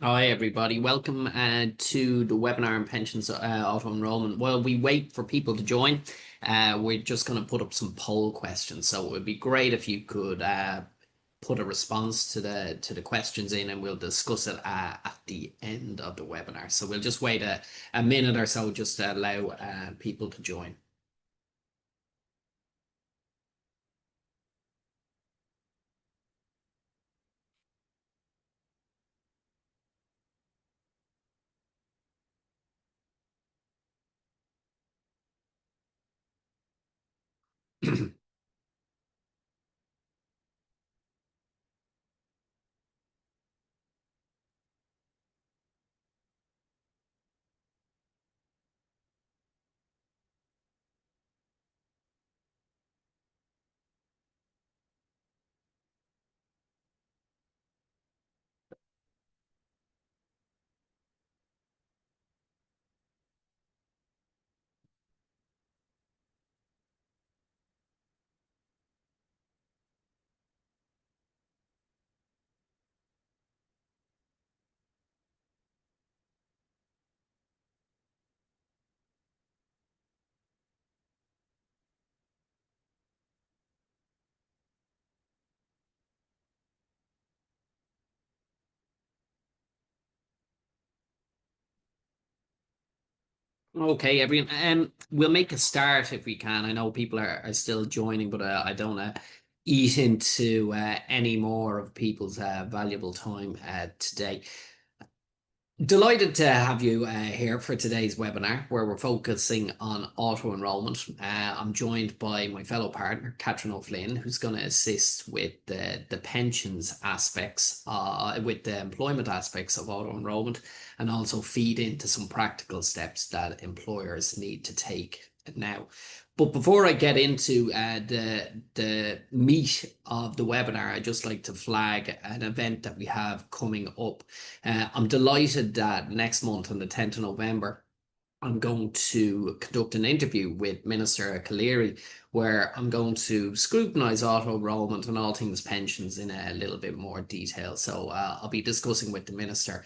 Hi, everybody. Welcome to the webinar on pensions auto-enrollment. While we wait for people to join, we're just going to put up some poll questions. So it would be great if you could put a response to the questions in, and we'll discuss it at the end of the webinar. So we'll just wait a minute or so just to allow people to join. Okay, everyone. We'll make a start if we can. I know people are still joining, but I don't eat into any more of people's valuable time today. Delighted to have you here for today's webinar, where we're focusing on auto enrollment. I'm joined by my fellow partner, Catherine O'Flynn, who's going to assist with the pensions aspects, with the employment aspects of auto enrollment, and also feed into some practical steps that employers need to take now. But before I get into the meat of the webinar, I'd just like to flag an event that we have coming up. I'm delighted that next month on the 10th of November, I'm going to conduct an interview with Minister Calleary, where I'm going to scrutinise auto enrolment and all things pensions in a little bit more detail. So I'll be discussing with the Minister.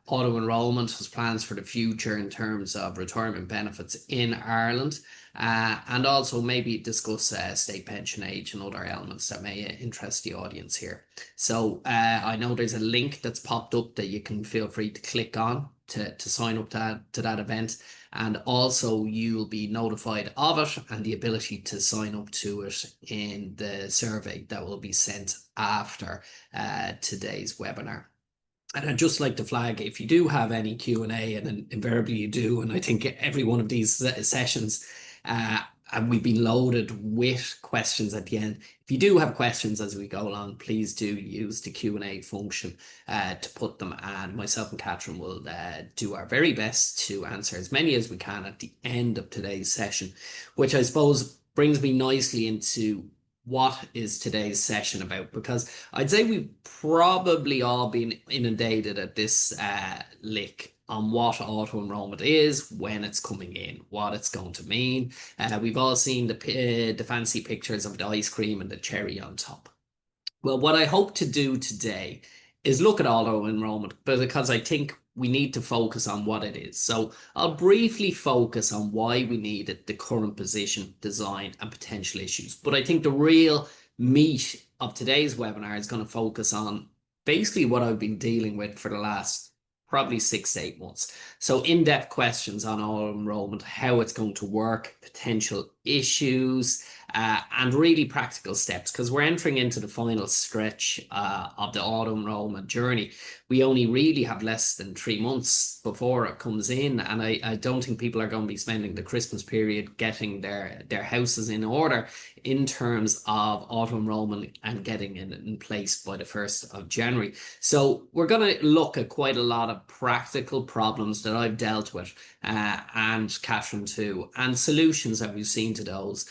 Auto enrolment has plans for the future in terms of retirement benefits in Ireland, and also maybe discuss state pension age and other elements that may interest the audience here. So I know there's a link that's popped up that you can feel free to click on to sign up to that event. And also you'll be notified of it and the ability to sign up to it in the survey that will be sent after today's webinar. And I'd just like to flag, if you do have any Q&A, and invariably you do, and I think every one of these sessions, uh, and we've been loaded with questions at the end. If you do have questions as we go along, please do use the Q&A function to put them, and myself and Catherine will do our very best to answer as many as we can at the end of today's session, which I suppose brings me nicely into what is today's session about, because I'd say we've probably all been inundated at this lick on what auto enrollment is, when it's coming in, what it's going to mean. We've all seen the fancy pictures of the ice cream and the cherry on top. Well, what I hope to do today is look at auto enrollment, but because I think we need to focus on what it is. So I'll briefly focus on why we need it, the current position, design, and potential issues. But I think the real meat of today's webinar is going to focus on basically what I've been dealing with for the last probably 6 to 8 months. So in-depth questions on auto enrollment, how it's going to work, potential issues, and really practical steps, because we're entering into the final stretch of the auto enrollment journey. We only really have less than 3 months before it comes in, and I don't think people are going to be spending the Christmas period getting their houses in order in terms of auto enrollment and getting it in place by the 1st of January. So we're going to look at quite a lot of practical problems that I've dealt with, and Catherine too, and solutions that we've seen to those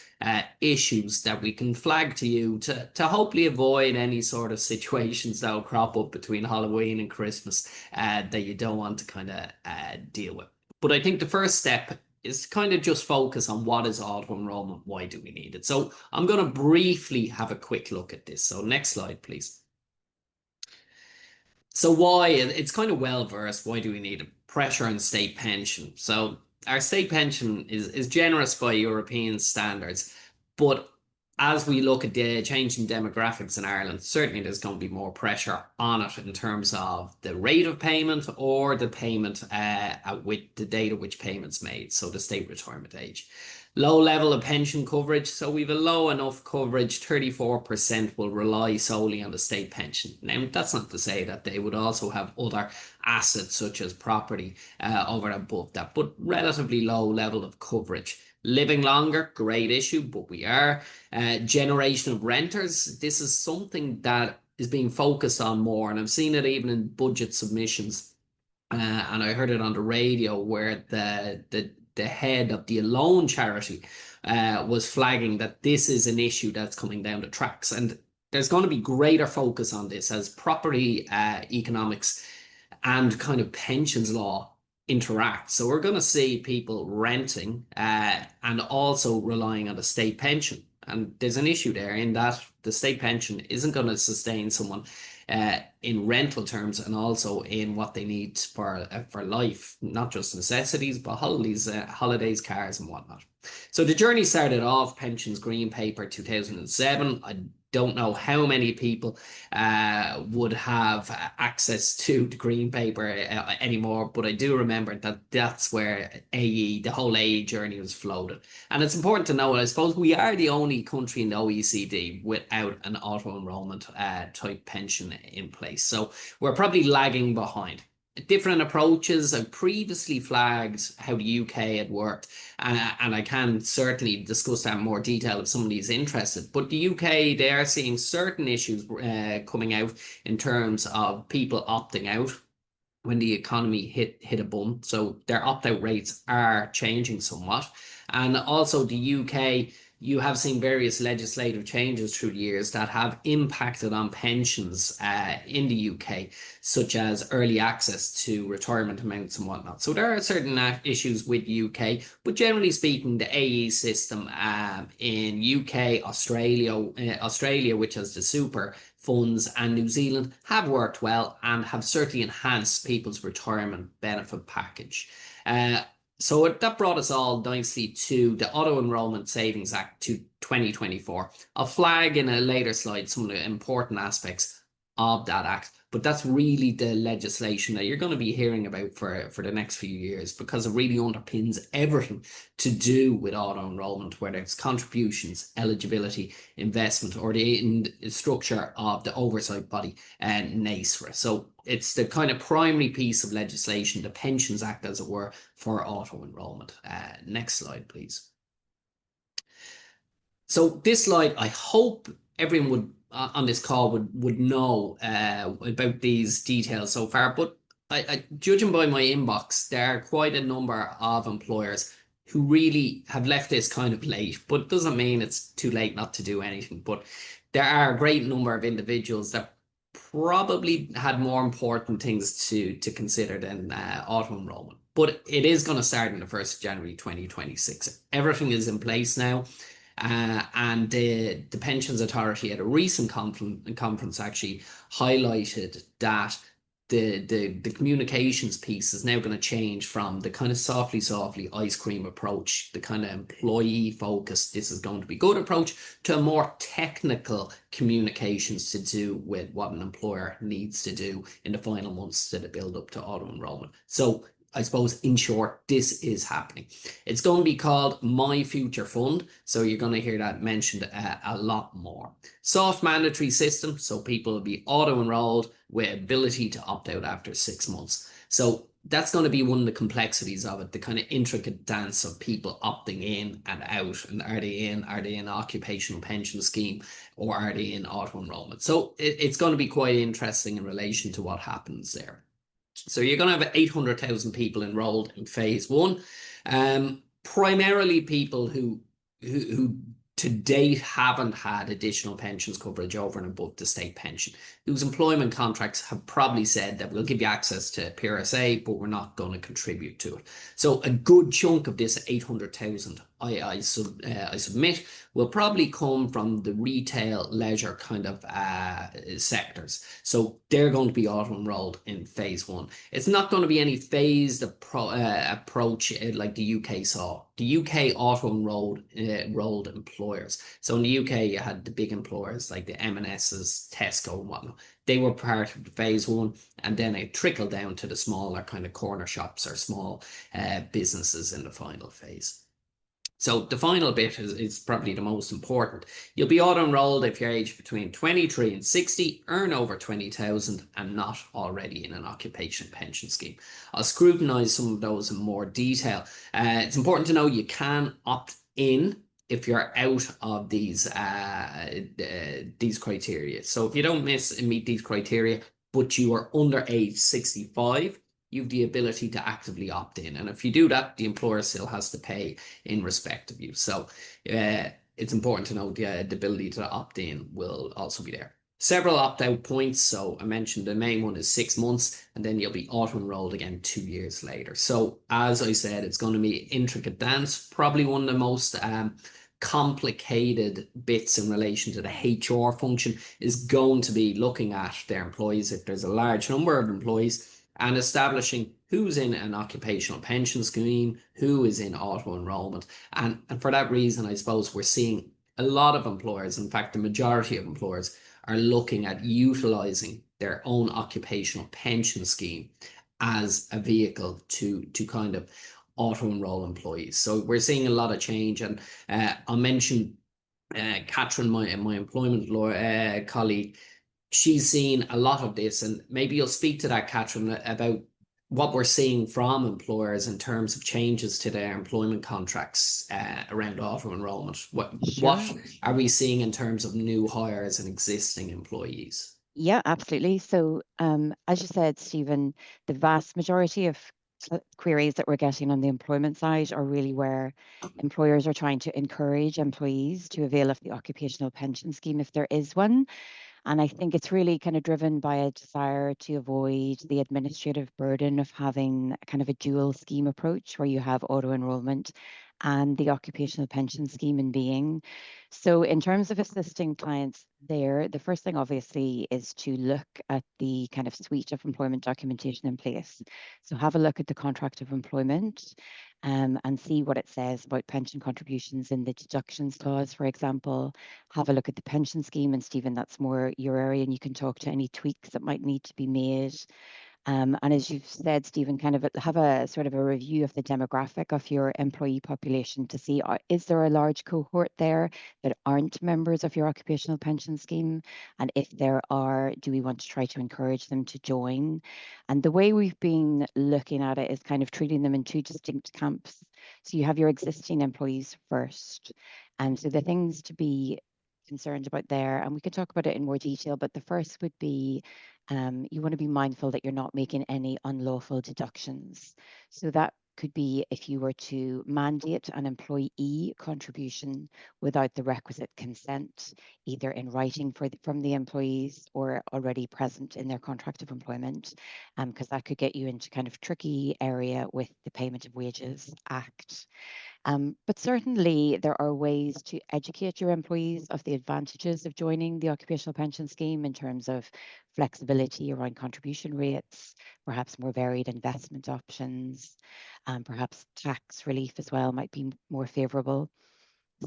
issues that we can flag to you to hopefully avoid any sort of situations that will crop up between Halloween and Christmas that you don't want to kind of deal with. But I think the first step is to kind of just focus on what is auto enrollment, why do we need it? So I'm going to briefly have a quick look at this. So next slide, please. So why? It's kind of well versed. Why do we need a pressure on state pension? So our state pension is generous by European standards, but as we look at the changing demographics in Ireland, certainly there's going to be more pressure on it in terms of the rate of payment or the payment with the date at which payments made. So the state retirement age. Low level of pension coverage. So we've a low enough coverage, 34% will rely solely on the state pension. Now, that's not to say that they would also have other assets such as property over and above that, but relatively low level of coverage. Living longer, great issue, but we are. Generation of renters, this is something that is being focused on more, and I've seen it even in budget submissions. And I heard it on the radio where the head of the Alone charity was flagging that this is an issue that's coming down the tracks. And there's going to be greater focus on this as property economics and kind of pensions law interact. So we're going to see people renting and also relying on the state pension. And there's an issue there in that the state pension isn't going to sustain someone in rental terms and also in what they need for life, not just necessities, but holidays, cars, and whatnot. So the journey started off Pensions Green Paper 2007. I don't know how many people would have access to the green paper anymore, but I do remember that that's where the whole AE journey was floated. And it's important to know, I suppose we are the only country in the OECD without an auto-enrolment type pension in place. So we're probably lagging behind. Different approaches. I've previously flagged how the UK had worked, and I can certainly discuss that in more detail if somebody's interested. But the UK, they are seeing certain issues coming out in terms of people opting out when the economy hit a bump. So their opt-out rates are changing somewhat. And also the UK, you have seen various legislative changes through the years that have impacted on pensions in the UK, such as early access to retirement amounts and whatnot. So there are certain issues with the UK, but generally speaking, the AE system in UK, Australia, which has the super funds, and New Zealand have worked well and have certainly enhanced people's retirement benefit package. So that brought us all nicely to the Auto-Enrolment Savings Act to 2024. I'll flag in a later slide some of the important aspects of that act, but that's really the legislation that you're going to be hearing about for the next few years because it really underpins everything to do with auto-enrolment, whether it's contributions, eligibility, investment, or the structure of the oversight body and NACERA. So it's the kind of primary piece of legislation, the Pensions Act, as it were, for auto-enrolment. Next slide, please. So this slide, I hope everyone would on this call would know about these details so far, but judging by my inbox, there are quite a number of employers who really have left this kind of late, but it doesn't mean it's too late not to do anything. But there are a great number of individuals that probably had more important things to consider than auto-enrolment. But it is going to start on the 1st of January 2026. Everything is in place now. And the Pensions Authority at a recent conference actually highlighted that the communications piece is now going to change from the kind of softly ice cream approach, the kind of employee focused, this is going to be good approach, to a more technical communications to do with what an employer needs to do in the final months to the build up to auto enrollment. So I suppose, in short, this is happening. It's going to be called My Future Fund. So you're going to hear that mentioned a lot more. Soft mandatory system. So people will be auto-enrolled with ability to opt out after 6 months. So that's going to be one of the complexities of it, the kind of intricate dance of people opting in and out. And are they in occupational pension scheme, or are they in auto-enrollment? So it's going to be quite interesting in relation to what happens there. So you're going to have 800,000 people enrolled in phase one, primarily people who to date haven't had additional pensions coverage over and above the state pension, whose employment contracts have probably said that we'll give you access to PRSA, but we're not going to contribute to it. So a good chunk of this 800,000 I submit will probably come from the retail leisure kind of sectors. So they're going to be auto enrolled in phase one. It's not going to be any phased approach like the UK saw. The UK auto enrolled employers. So in the UK, you had the big employers like the M&S's, Tesco, and whatnot. They were part of the phase one, and then it trickled down to the smaller kind of corner shops or small businesses in the final phase. So the final bit is probably the most important. You'll be auto-enrolled if you're aged between 23 and 60, earn over 20,000 and not already in an occupational pension scheme. I'll scrutinise some of those in more detail. It's important to know you can opt in if you're out of these criteria. So if you don't meet these criteria, but you are under age 65, you've the ability to actively opt in. And if you do that, the employer still has to pay in respect of you. So it's important to know the ability to opt in will also be there. Several opt-out points. So I mentioned the main one is 6 months, and then you'll be auto-enrolled again 2 years later. So as I said, it's going to be intricate dance, probably one of the most complicated bits in relation to the HR function is going to be looking at their employees if there's a large number of employees and establishing who's in an occupational pension scheme, who is in auto enrolment. And for that reason, I suppose we're seeing a lot of employers, in fact, the majority of employers are looking at utilizing their own occupational pension scheme as a vehicle to kind of auto enroll employees. So we're seeing a lot of change. And I'll mention Catherine, my employment law colleague, she's seen a lot of this, and maybe you'll speak to that, Catherine, about what we're seeing from employers in terms of changes to their employment contracts around auto enrolment. What Sure. are we seeing in terms of new hires and existing employees? Yeah, absolutely. So, as you said, Stephen, the vast majority of queries that we're getting on the employment side are really where employers are trying to encourage employees to avail of the occupational pension scheme if there is one. And I think it's really kind of driven by a desire to avoid the administrative burden of having kind of a dual scheme approach where you have auto enrollment and the occupational pension scheme in being. So, in terms of assisting clients there, the first thing obviously is to look at the kind of suite of employment documentation in place. So, have a look at the contract of employment and see what it says about pension contributions in the deductions clause, for example. Have a look at the pension scheme. And Stephen, that's more your area, and you can talk to any tweaks that might need to be made. And as you've said, Stephen, kind of have a sort of a review of the demographic of your employee population to see, is there a large cohort there that aren't members of your occupational pension scheme? And if there are, do we want to try to encourage them to join? And the way we've been looking at it is kind of treating them in two distinct camps. So you have your existing employees first. And so the things to be concerned about there, and we could talk about it in more detail, but the first would be you want to be mindful that you're not making any unlawful deductions. So that could be if you were to mandate an employee contribution without the requisite consent, either in writing from the employees or already present in their contract of employment, because that could get you into kind of tricky area with the Payment of Wages Act. But certainly there are ways to educate your employees of the advantages of joining the occupational pension scheme in terms of flexibility around contribution rates, perhaps more varied investment options, perhaps tax relief as well might be more favourable.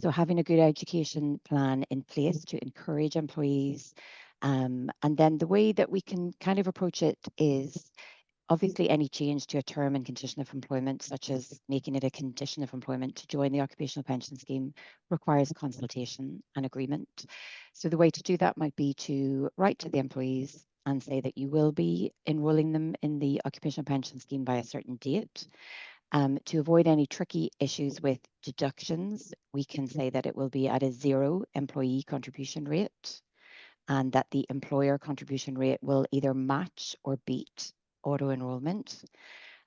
So having a good education plan in place to encourage employees. And then the way that we can kind of approach it is obviously, any change to a term and condition of employment, such as making it a condition of employment to join the occupational pension scheme, requires consultation and agreement. So the way to do that might be to write to the employees and say that you will be enrolling them in the occupational pension scheme by a certain date. To avoid any tricky issues with deductions, we can say that it will be at a zero employee contribution rate and that the employer contribution rate will either match or beat auto enrollment,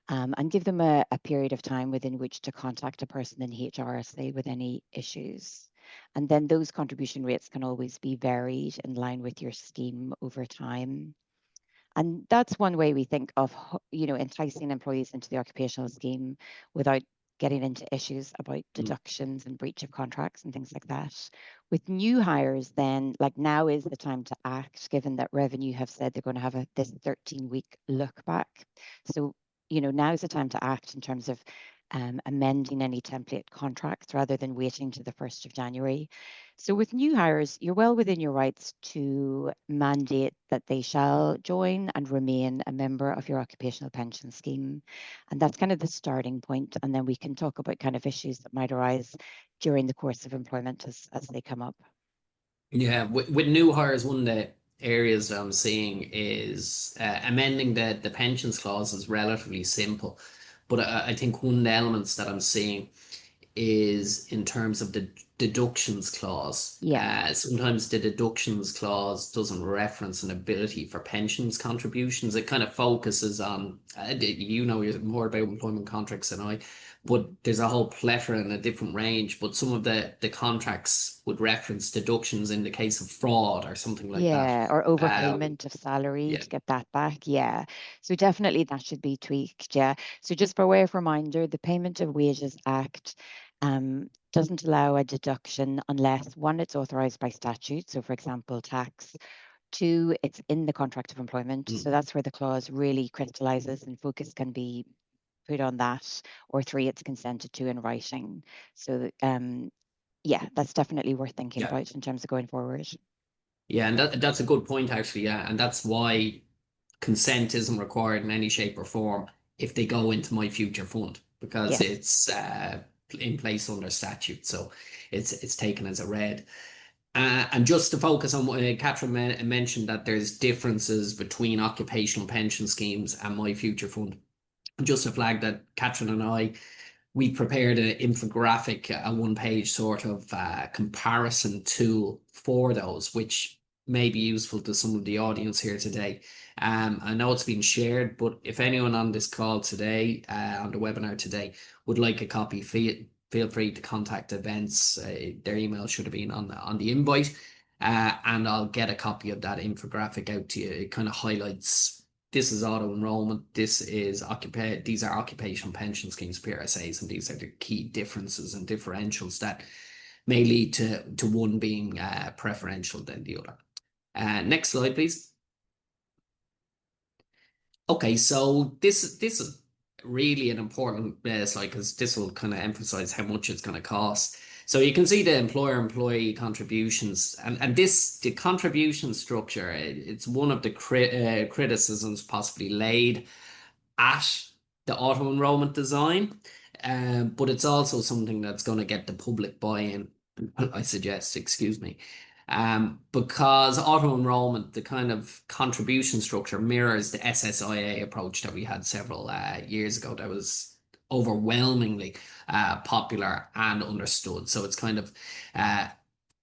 and give them a period of time within which to contact a person in HR, say, with any issues. And then those contribution rates can always be varied in line with your scheme over time. And that's one way we think of, enticing employees into the occupational scheme without getting into issues about Mm. deductions and breach of contracts and things like that. With new hires, then, like, now is the time to act, given that Revenue have said they're going to have this 13-week look back. So, now is the time to act in terms of amending any template contracts rather than waiting to the 1st of January. So with new hires, you're well within your rights to mandate that they shall join and remain a member of your occupational pension scheme. And that's kind of the starting point. And then we can talk about kind of issues that might arise during the course of employment as they come up. Yeah, with new hires, one of the areas that I'm seeing is amending the pensions clause is relatively simple. But I think one of the elements that I'm seeing is in terms of the deductions clause. Yeah, Sometimes the deductions clause doesn't reference an ability for pensions contributions. It kind of focuses on, you're more about employment contracts than I, but there's a whole plethora and a different range. But some of the contracts would reference deductions in the case of fraud or something like that. yeah, or Uh, overpayment of salary yeah. to get that back. Yeah. So definitely that should be tweaked. Yeah. So just by way of reminder, the Payment of Wages Act doesn't allow a deduction unless one, it's authorized by statute. So for example, tax. Two, it's in the contract of employment. So Mm. that's where the clause really crystallizes and focus can be put on that. Or three, it's consented to in writing. So yeah, that's definitely worth thinking Yeah. about in terms of going forward. Yeah, and that's a good point actually. Yeah, and that's why consent isn't required in any shape or form if they go into my future fund because Yes. it's in place under statute. So it's taken as a read. And just to focus on what Catherine mentioned that there's differences between occupational pension schemes and my future fund. Just to flag that Catherine and I we prepared an infographic, a one page sort of comparison tool for those, which may be useful to some of the audience here today. I know it's been shared, but if anyone on this call today, on the webinar today, would like a copy, feel free to contact events. Their email should have been on the invite. And I'll get a copy of that infographic out to you. It kind of highlights this is auto-enrolment, these are occupational pension schemes, PRSAs, and these are the key differences and differentials that may lead to one being preferential than the other. Next slide, please. Okay, so this is really an important slide because this will kind of emphasize how much it's going to cost. So you can see the employer-employee contributions, and the contribution structure. It's one of the criticisms possibly laid at the auto-enrolment design, but it's also something that's going to get the public buy-in, I suggest, excuse me. Because auto-enrolment, the kind of contribution structure mirrors the SSIA approach that we had several years ago that was overwhelmingly popular and understood. So it's kind of uh,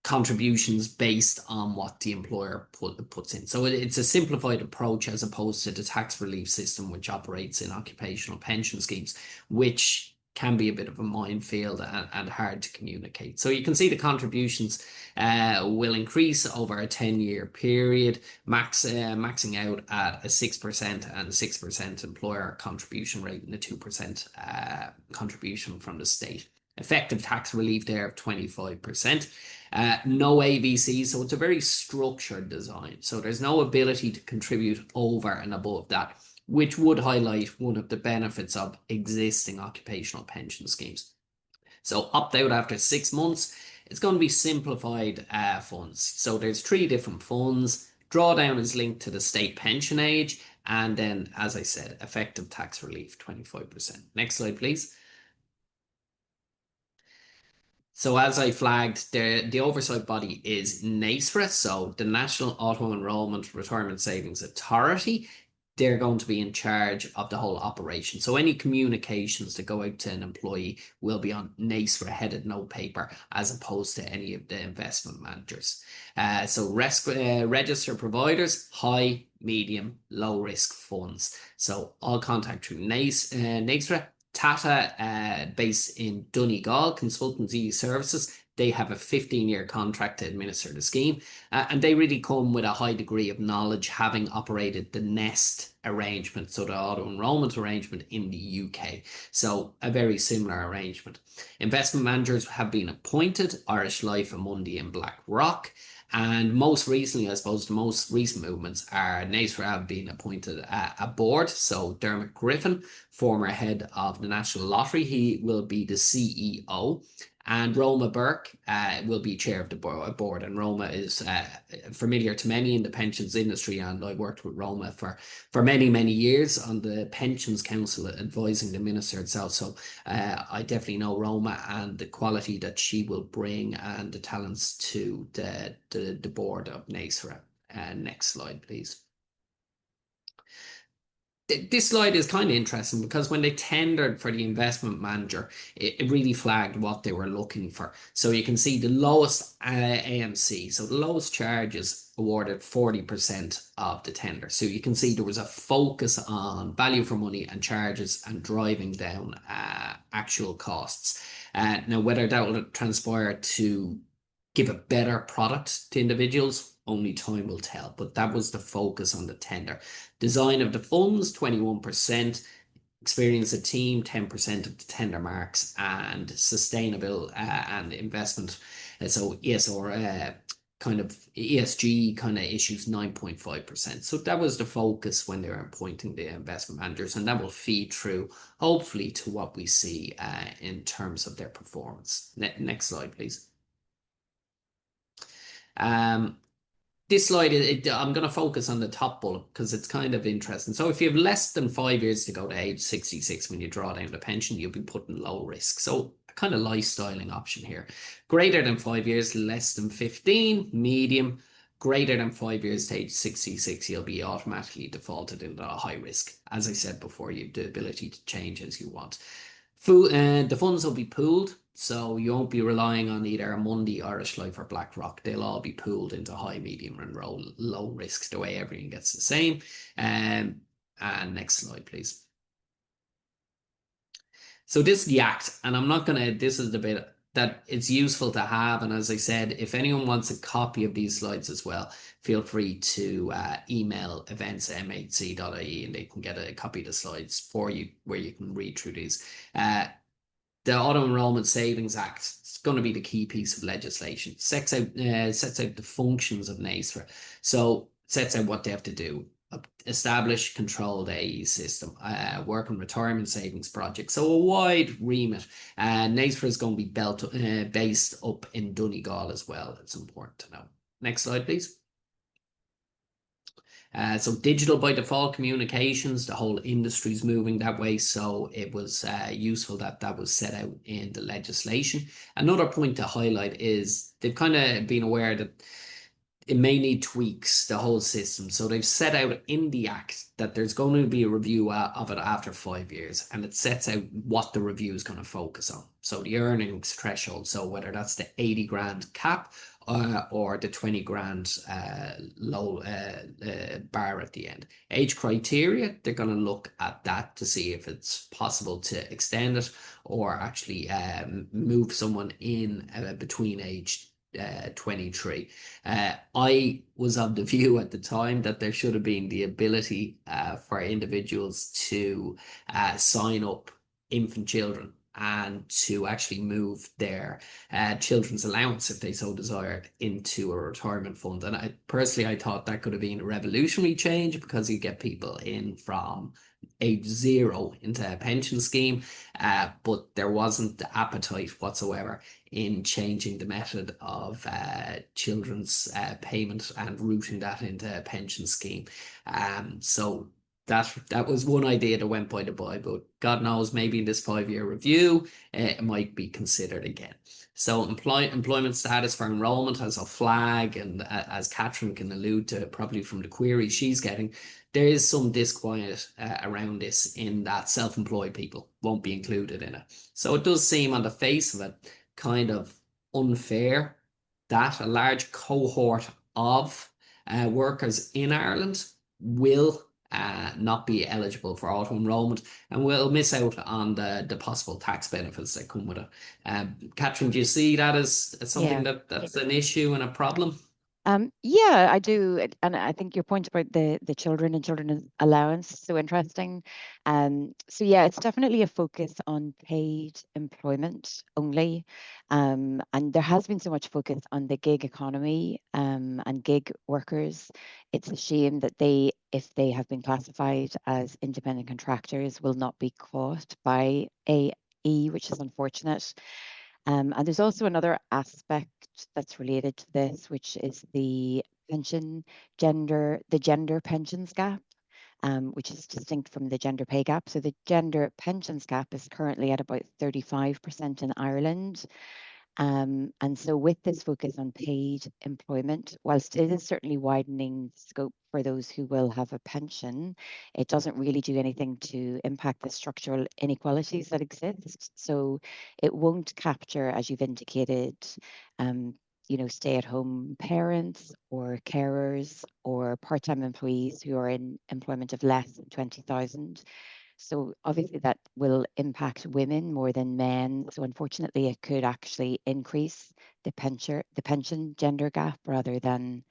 contributions based on what the employer puts in. So it's a simplified approach as opposed to the tax relief system, which operates in occupational pension schemes, which can be a bit of a minefield and hard to communicate. So you can see the contributions will increase over a 10-year period, maxing out at a 6% and 6% employer contribution rate and a 2% contribution from the state. Effective tax relief there of 25%. No ABC, so it's a very structured design. So there's no ability to contribute over and above that, which would highlight one of the benefits of existing occupational pension schemes. So opt out after 6 months. It's going to be simplified funds. So there's three different funds. Drawdown is linked to the state pension age. And then, as I said, effective tax relief, 25%. Next slide, please. So as I flagged, the oversight body is NACERA, so the National Auto-Enrolment Retirement Savings Authority. They're going to be in charge of the whole operation. So any communications that go out to an employee will be on NACERA headed note paper as opposed to any of the investment managers. So register providers, high, medium, low risk funds. So all contact through NACERA. Tata, based in Donegal Consultancy Services, they have a 15-year contract to administer the scheme, and they really come with a high degree of knowledge, having operated the Nest arrangement, so the auto-enrolment arrangement in the UK. So a very similar arrangement. Investment managers have been appointed, Irish Life, Amundi and BlackRock. And most recently, I suppose the most recent movements are NASRA have been appointed a board. So Dermot Griffin, former head of the National Lottery, he will be the CEO. And Roma Burke will be chair of the board. And Roma is familiar to many in the pensions industry. And I worked with Roma for many, many years on the Pensions Council, advising the minister itself. So I definitely know Roma and the quality that she will bring and the talents to the board of NASRA. Next slide, please. This slide is kind of interesting because when they tendered for the investment manager, it really flagged what they were looking for. So you can see the lowest AMC, so the lowest charges awarded 40% of the tender. So you can see there was a focus on value for money and charges and driving down actual costs. Now, whether that will transpire to give a better product to individuals, only time will tell. But that was the focus on the tender. Design of the funds, 21%. Experience of team, 10% of the tender marks. And sustainable and investment. So ESR, kind of ESG kind of issues, 9.5%. So that was the focus when they were appointing the investment managers. And that will feed through, hopefully, to what we see in terms of their performance. Next slide, please. This slide, I'm going to focus on the top bullet because it's kind of interesting. So if you have less than 5 years to go to age 66 when you draw down the pension, you'll be put in low risk. So a kind of lifestyling option here. Greater than 5 years, less than 15, medium. Greater than 5 years to age 66, you'll be automatically defaulted into a high risk. As I said before, you have the ability to change as you want. The funds will be pooled. So you won't be relying on either Amundi, Irish Life or BlackRock. They'll all be pooled into high, medium and low risk, the way everything gets the same. And next slide, please. So this is the Act, and I'm not going to, this is the bit that it's useful to have. And as I said, if anyone wants a copy of these slides as well, feel free to email events@mhc.ie and they can get a copy of the slides for you where you can read through these. The Auto-Enrolment Savings Act is going to be the key piece of legislation. Sets out the functions of NASRA. So sets out what they have to do. Establish, control the AE system, work on retirement savings projects. So a wide remit. NASRA is going to be based up in Donegal as well. It's important to know. Next slide, please. So digital by default communications, the whole industry's moving that way. So it was useful that was set out in the legislation. Another point to highlight is they've kind of been aware that it may need tweaks, the whole system. So they've set out in the Act that there's going to be a review of it after 5 years, and it sets out what the review is going to focus on. So the earnings threshold, so whether that's the 80 grand cap or the 20 grand low bar at the end. Age criteria, they're going to look at that to see if it's possible to extend it or actually move someone in between age 23. I was of the view at the time that there should have been the ability for individuals to sign up infant children and to actually move their children's allowance, if they so desired, into a retirement fund. And I thought that could have been a revolutionary change because you get people in from age 0 into a pension scheme, but there wasn't the appetite whatsoever in changing the method of children's payment and routing that into a pension scheme. So that was one idea that went by, but God knows, maybe in this 5-year review, it might be considered again. So employment status for enrolment as a flag, and as Catherine can allude to probably from the queries she's getting, there is some disquiet around this in that self-employed people won't be included in it. So it does seem on the face of it kind of unfair that a large cohort of workers in Ireland will not be eligible for auto-enrolment, and will miss out on the possible tax benefits that come with it. Catherine, do you see that as Yeah. something that's an issue and a problem? Yeah, I do, and I think your point about the children and children's allowance is so interesting. So yeah, it's definitely a focus on paid employment only, and there has been so much focus on the gig economy, and gig workers. It's a shame that if they have been classified as independent contractors, will not be caught by AE, which is unfortunate. And there's also another aspect that's related to this, which is the gender pensions gap, which is distinct from the gender pay gap. So the gender pensions gap is currently at about 35% in Ireland, and so with this focus on paid employment, whilst it is certainly widening scope for those who will have a pension, it doesn't really do anything to impact the structural inequalities that exist. So it won't capture, as you've indicated, um, stay-at-home parents or carers or part-time employees who are in employment of less than 20,000. So obviously that will impact women more than men. So unfortunately, it could actually increase the pension gender gap rather than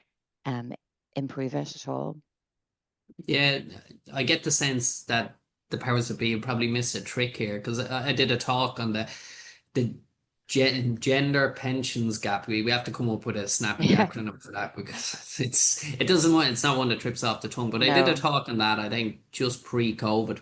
um, improve it at all. Yeah, I get the sense that the powers that be probably missed a trick here because I did a talk on the gender pensions gap. We have to come up with a snappy Yeah. acronym for that because it doesn't want it's not one that trips off the tongue. But I did a No. talk on that, I think just pre-COVID,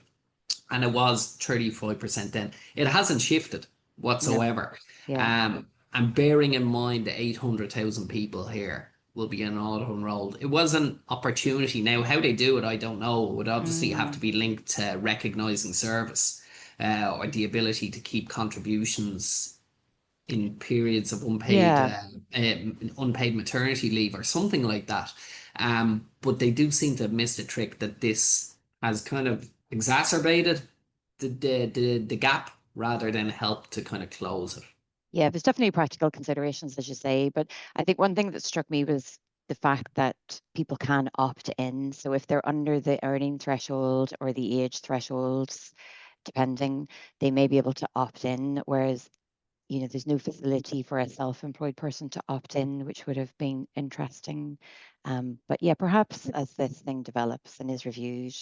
and it was 35% then. It hasn't shifted No. whatsoever. Yeah. And bearing in mind the 800,000 people here will be in auto enrolled, it was an opportunity. Now, how they do it, I don't know. It would obviously have to Mm, be linked to recognizing service, or the ability to keep contributions in periods of yeah. unpaid maternity leave or something like that. But they do seem to have missed a trick that this has kind of exacerbated the gap rather than help to kind of close it. Yeah. There's definitely practical considerations, as you say. But I think one thing that struck me was the fact that people can opt in. So if they're under the earning threshold or the age thresholds, depending, they may be able to opt in, whereas there's no facility for a self-employed person to opt in, which would have been interesting. But yeah, perhaps as this thing develops and is reviewed,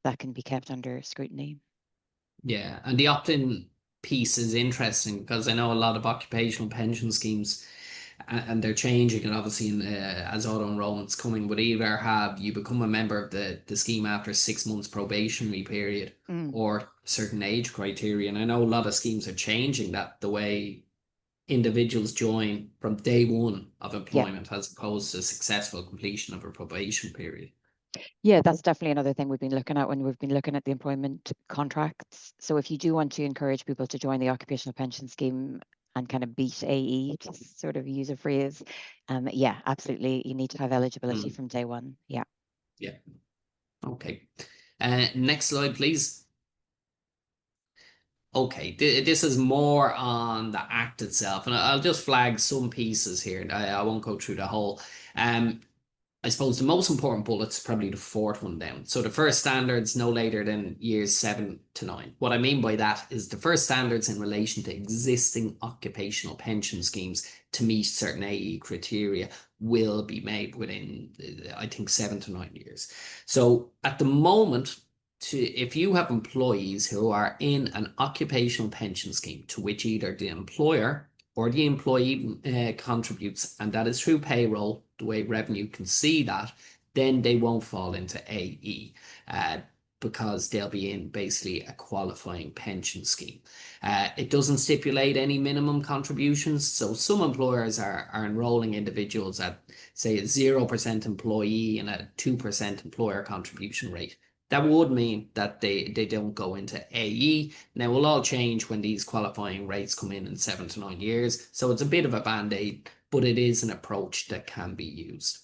that can be kept under scrutiny. Yeah, and the opt-in piece is interesting because I know a lot of occupational pension schemes, and they're changing, and obviously as auto enrollment's coming, would either have you become a member of the scheme after 6 months probationary period Mm, or a certain age criteria. And I know a lot of schemes are changing that the way individuals join from day one of yeah, employment as opposed to successful completion of a probation period. yeah, that's definitely another thing we've been looking at when we've been looking at the employment contracts. So if you do want to encourage people to join the occupational pension scheme and kind of beat AE, to sort of use a phrase, yeah, absolutely, you need to have eligibility Mm, from day one. Yeah. yeah. Okay. Next slide, please. Okay, this is more on the act itself, and I'll just flag some pieces here. I won't go through the whole. Um, I suppose the most important bullet's probably the fourth one down. So the first standards no later than years 7 to 9. What I mean by that is the first standards in relation to existing occupational pension schemes to meet certain AE criteria will be made within, I think, 7 to 9 years. So at the moment, if you have employees who are in an occupational pension scheme to which either the employer or the employee contributes, and that is through payroll, the way revenue can see that, then they won't fall into AE, uh, because they'll be in basically a qualifying pension scheme. It doesn't stipulate any minimum contributions, so some employers are enrolling individuals at, say, a 0% employee and a 2% employer contribution rate. That would mean that they don't go into AE. Now, it'll all change when these qualifying rates come in 7 to 9 years. So it's a bit of a band-aid, but it is an approach that can be used.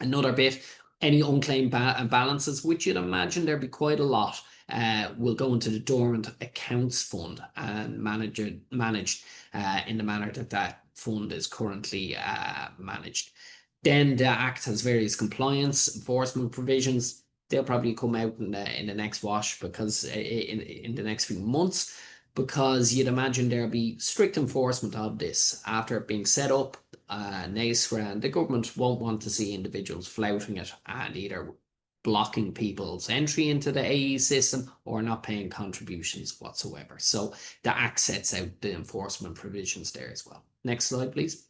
Another bit, any unclaimed balances, which you'd imagine there'd be quite a lot, will go into the dormant accounts fund and managed in the manner that that fund is currently managed. Then the Act has various compliance enforcement provisions. they'll probably come out in the next wash because in the next few months, because you'd imagine there'll be strict enforcement of this after it being set up. NACERA and the government won't want to see individuals flouting it and either blocking people's entry into the AE system or not paying contributions whatsoever. So the Act sets out the enforcement provisions there as well. Next slide, please.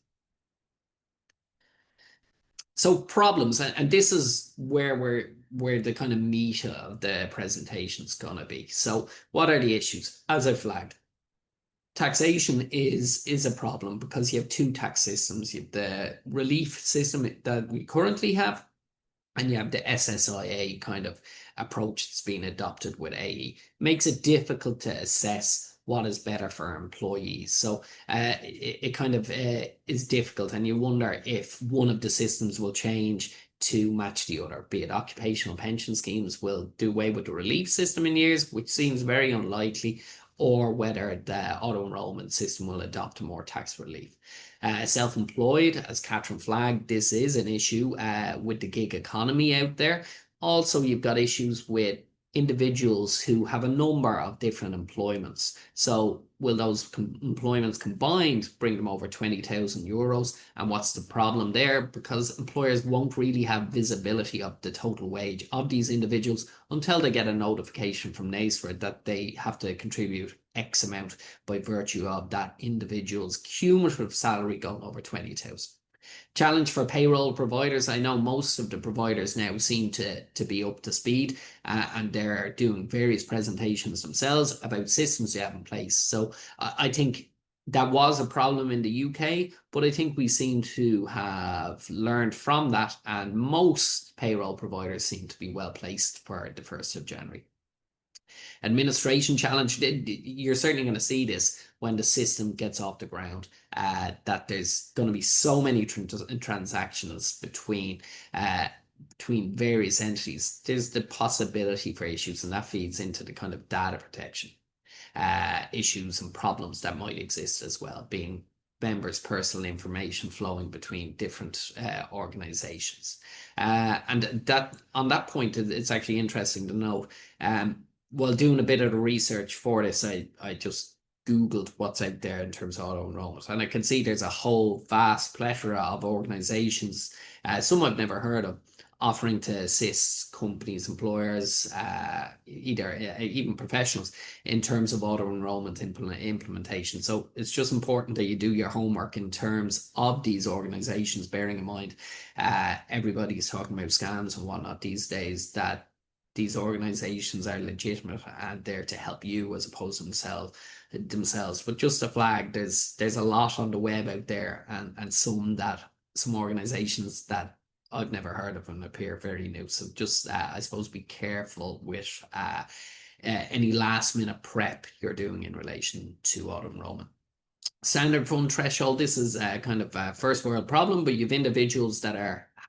So problems, and this is where the kind of meat of the presentation is going to be. So what are the issues? As I flagged, taxation is a problem because you have two tax systems. You have the relief system that we currently have, and you have the SSIA kind of approach that's been adopted with AE. Makes it difficult to assess what is better for employees. So it kind of is difficult, and you wonder if one of the systems will change to match the other, be it occupational pension schemes will do away with the relief system in years, which seems very unlikely, or whether the auto-enrolment system will adopt more tax relief. Self-employed, as Catherine flagged, this is an issue with the gig economy out there. Also, you've got issues with individuals who have a number of different employments. So will those employments combined bring them over 20,000 euros? And what's the problem there? Because employers won't really have visibility of the total wage of these individuals until they get a notification from NACERA that they have to contribute X amount by virtue of that individual's cumulative salary going over 20,000. Challenge for payroll providers. I know most of the providers now seem to be up to speed and they're doing various presentations themselves about systems they have in place. So I think that was a problem in the UK, but I think we seem to have learned from that, and most payroll providers seem to be well placed for the 1st of January. Administration challenge. You're certainly going to see this when the system gets off the ground, that there's going to be so many transactions between various entities. There's the possibility for issues, and that feeds into the kind of data protection issues and problems that might exist as well, being members' personal information flowing between different organizations. And that on that point, it's actually interesting to note. While doing a bit of the research for this, I just Googled what's out there in terms of auto-enrollment, and I can see there's a whole vast plethora of organizations, some I've never heard of, offering to assist companies, employers, even professionals in terms of auto-enrollment implementation. So it's just important that you do your homework in terms of these organizations, bearing in mind everybody's talking about scams and whatnot these days, that these organizations are legitimate and there to help you as opposed to themselves. But just a flag, there's a lot on the web out there, and some organizations that I've never heard of and appear very new. So just I suppose be careful with any last minute prep you're doing in relation to auto enrollment. Standard fund threshold. This is a kind of a first world problem, but you've individuals that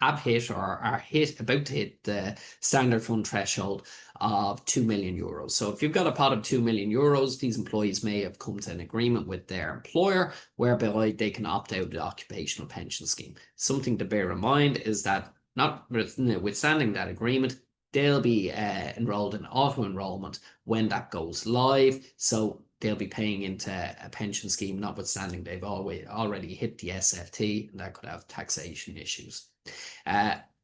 have hit or are about to hit the standard fund threshold of 2 million euros. So if you've got a pot of 2 million euros, these employees may have come to an agreement with their employer whereby they can opt out of the occupational pension scheme. Something to bear in mind is that notwithstanding that agreement, they'll be enrolled in auto enrollment when that goes live. So they'll be paying into a pension scheme, notwithstanding they've already hit the SFT, and that could have taxation issues.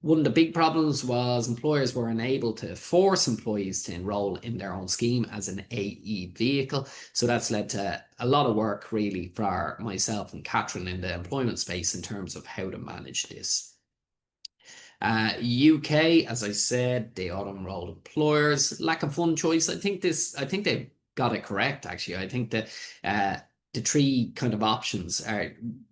One of the big problems was employers were unable to force employees to enroll in their own scheme as an AE vehicle. So that's led to a lot of work really for myself and Catherine in the employment space in terms of how to manage this. UK, as I said, they auto-enrolled employers. Lack of fund choice. I think they've got it correct, actually. I think that the three kind of options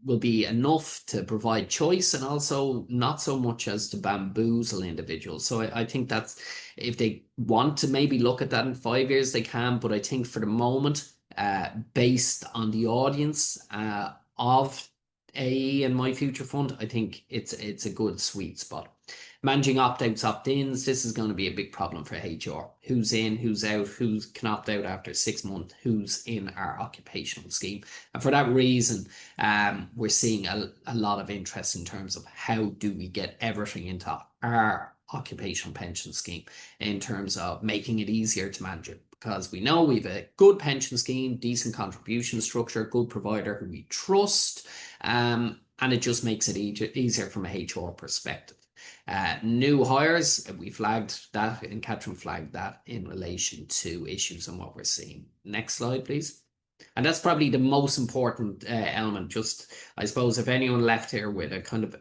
will be enough to provide choice and also not so much as to bamboozle individuals. So I think that's, if they want to maybe look at that in 5 years, they can. But I think for the moment, based on the audience of AE and My Future Fund, I think it's a good sweet spot. Managing opt-outs, opt-ins, this is going to be a big problem for HR. Who's in, who's out, who can opt out after 6 months, who's in our occupational scheme. And for that reason, we're seeing a lot of interest in terms of how do we get everything into our occupational pension scheme in terms of making it easier to manage it. Because we know we've a good pension scheme, decent contribution structure, good provider who we trust, and it just makes it easier from a HR perspective. New hires, we flagged that, and Catherine flagged that in relation to issues and what we're seeing. Next slide, please. And that's probably the most important element. Just, I suppose, if anyone left here with a kind of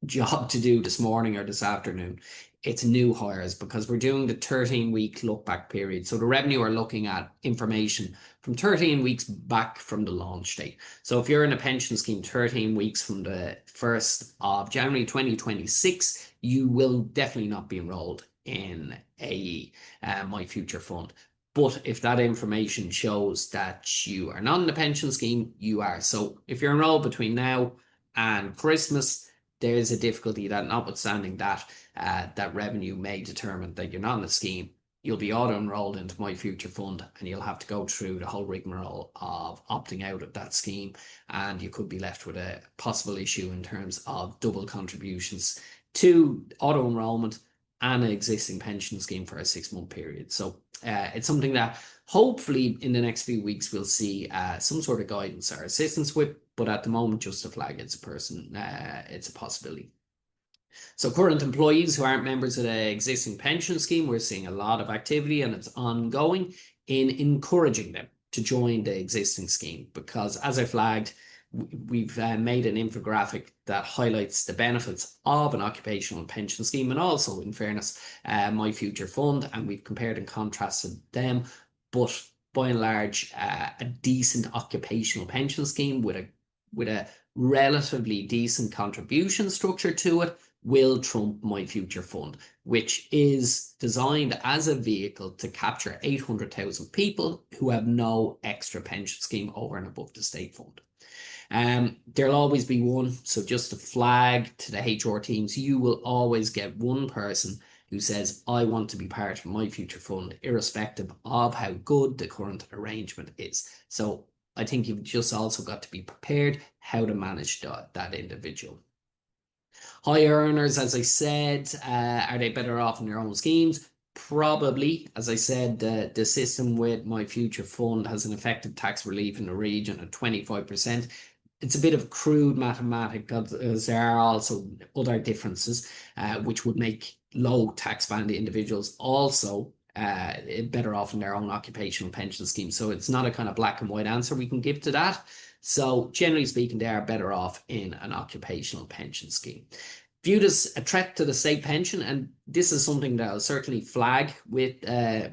job to do this morning or this afternoon, it's new hires, because we're doing the 13-week look back period. So the revenue are looking at information from 13 weeks back from the launch date. So if you're in a pension scheme 13 weeks from the 1st of January 2026, you will definitely not be enrolled in a My Future Fund. But if that information shows that you are not in a pension scheme, you are. So if you're enrolled between now and Christmas, there's a difficulty that, notwithstanding that, that revenue may determine that you're not in a scheme. You'll be auto-enrolled into My Future Fund, and you'll have to go through the whole rigmarole of opting out of that scheme, and you could be left with a possible issue in terms of double contributions to auto-enrolment and an existing pension scheme for a 6-month period. So it's something that hopefully in the next few weeks we'll see some sort of guidance or assistance with, but at the moment, just a flag, it's a possibility. So current employees who aren't members of the existing pension scheme, we're seeing a lot of activity, and it's ongoing in encouraging them to join the existing scheme, because as I flagged, we've made an infographic that highlights the benefits of an occupational pension scheme, and also, in fairness, My Future Fund, and we've compared and contrasted them. But by and large, a decent occupational pension scheme with a relatively decent contribution structure to it will trump My Future Fund, which is designed as a vehicle to capture 800,000 people who have no extra pension scheme over and above the state fund. There'll always be one. So just to flag to the HR teams, you will always get one person who says, I want to be part of My Future Fund, irrespective of how good the current arrangement is. So I think you've just also got to be prepared how to manage that individual. High earners, as I said, are they better off in their own schemes? Probably. As I said, the system with My Future Fund has an effective tax relief in the region of 25%. It's a bit of crude mathematics, because there are also other differences, which would make low tax band individuals also better off in their own occupational pension scheme. So it's not a kind of black and white answer we can give to that. So generally speaking, they are better off in an occupational pension scheme. Viewed as a threat to the state pension, and this is something that I'll certainly flag with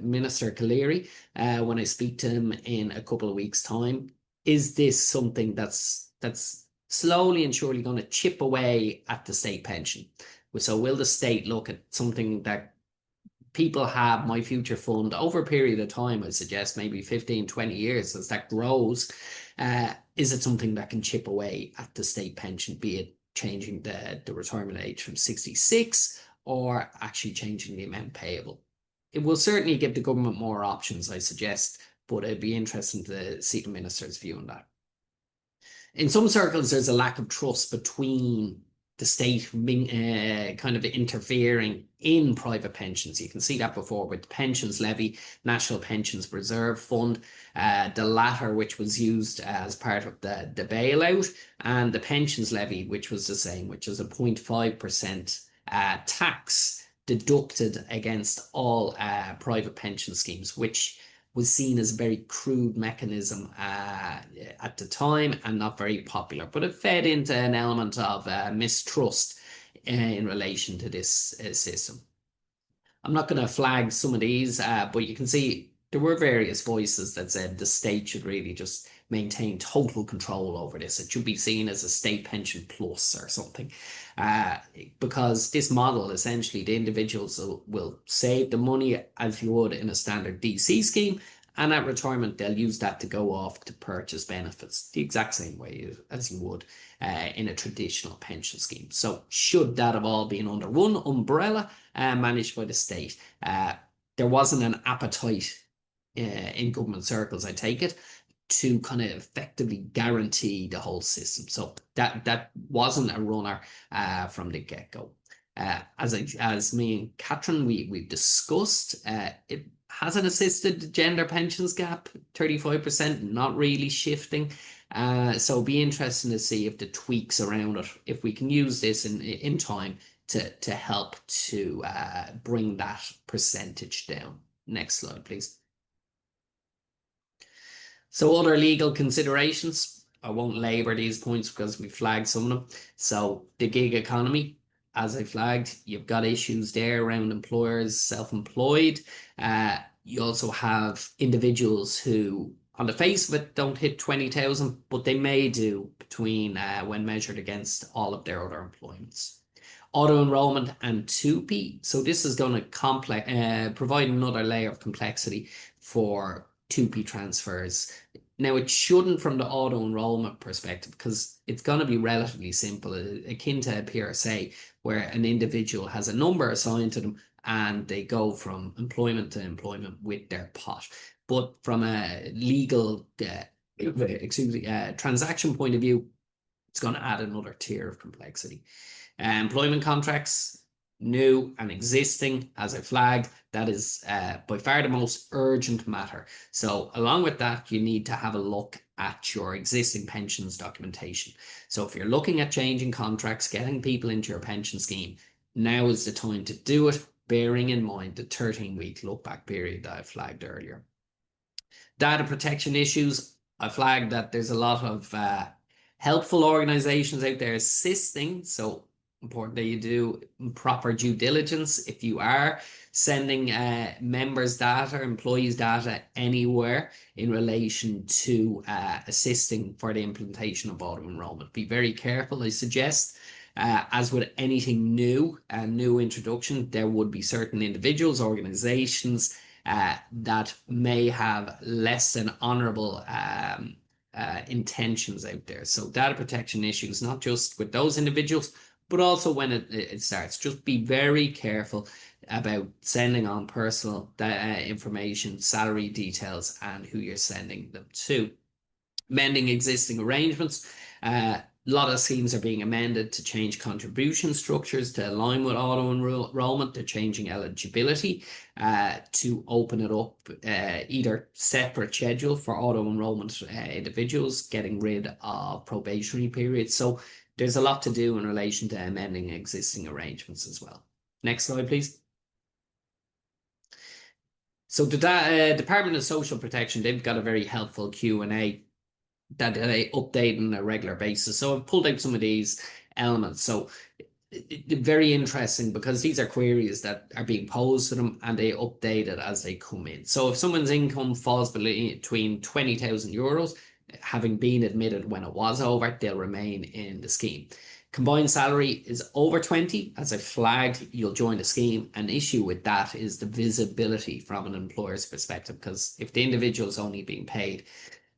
Minister Gillick when I speak to him in a couple of weeks' time. Is this something that's slowly and surely going to chip away at the state pension? So will the state look at something that people have My Future Fund over a period of time, I suggest maybe 15, 20 years as that grows? Is it something that can chip away at the state pension, be it changing the retirement age from 66 or actually changing the amount payable? It will certainly give the government more options, I suggest, but it'd be interesting to see the minister's view on that. In some circles, there's a lack of trust between the state kind of interfering in private pensions. You can see that before with the pensions levy, National Pensions Reserve Fund, the latter, which was used as part of the bailout, and the pensions levy, which was the same, which is a 0.5% tax deducted against all private pension schemes, which was seen as a very crude mechanism at the time and not very popular. But it fed into an element of mistrust in relation to this system. I'm not going to flag some of these, but you can see there were various voices that said the state should really just maintain total control over this. It should be seen as a state pension plus or something, because this model, essentially, the individuals will save the money as you would in a standard DC scheme, and at retirement they'll use that to go off to purchase benefits the exact same way as you would in a traditional pension scheme. So should that have all been under one umbrella managed by the state? There wasn't an appetite in government circles, I take it, to kind of effectively guarantee the whole system. So that wasn't a runner from the get-go. As me and Catherine, we've discussed, it has an assisted gender pensions gap, 35%, not really shifting. So it'll be interesting to see if the tweaks around it, if we can use this in time to help to bring that percentage down. Next slide, please. So other legal considerations, I won't labour these points because we flagged some of them. So the gig economy, as I flagged, you've got issues there around employers, self-employed. You also have individuals who, on the face of it, don't hit 20,000, but they may do between when measured against all of their other employments. Auto-enrolment and 2P. So this is going to provide another layer of complexity for 2P transfers. Now, it shouldn't from the auto-enrolment perspective because it's going to be relatively simple, akin to a PRSA, where an individual has a number assigned to them and they go from employment to employment with their pot. But from a legal, transaction point of view, it's going to add another tier of complexity. Employment contracts, new and existing, as I flagged, that is by far the most urgent matter. So along with that, you need to have a look at your existing pensions documentation. So if you're looking at changing contracts, getting people into your pension scheme, now is the time to do it, bearing in mind the 13-week look-back period that I flagged earlier. Data protection issues, I flagged that there's a lot of helpful organizations out there assisting. So important that you do proper due diligence if you are sending members' data, employees' data anywhere in relation to assisting for the implementation of auto-enrolment. Be very careful, I suggest. As with anything new, a new introduction, there would be certain individuals, organizations that may have less than honorable intentions out there. So data protection issues, not just with those individuals, but also when it starts. Just be very careful about sending on personal information, salary details, and who you're sending them to. Mending existing arrangements. A lot of schemes are being amended to change contribution structures to align with auto-enrolment. They're changing eligibility to open it up, either separate schedule for auto-enrolment individuals, getting rid of probationary periods. So there's a lot to do in relation to amending existing arrangements as well. Next slide, please. So the Department of Social Protection, they've got a very helpful Q&A that they update on a regular basis. So I've pulled out some of these elements. So very interesting because these are queries that are being posed to them and they update it as they come in. So if someone's income falls between 20,000 euros, having been admitted when it was over, they'll remain in the scheme. Combined salary is over 20, as I flagged, you'll join the scheme. An issue with that is the visibility from an employer's perspective, because if the individual is only being paid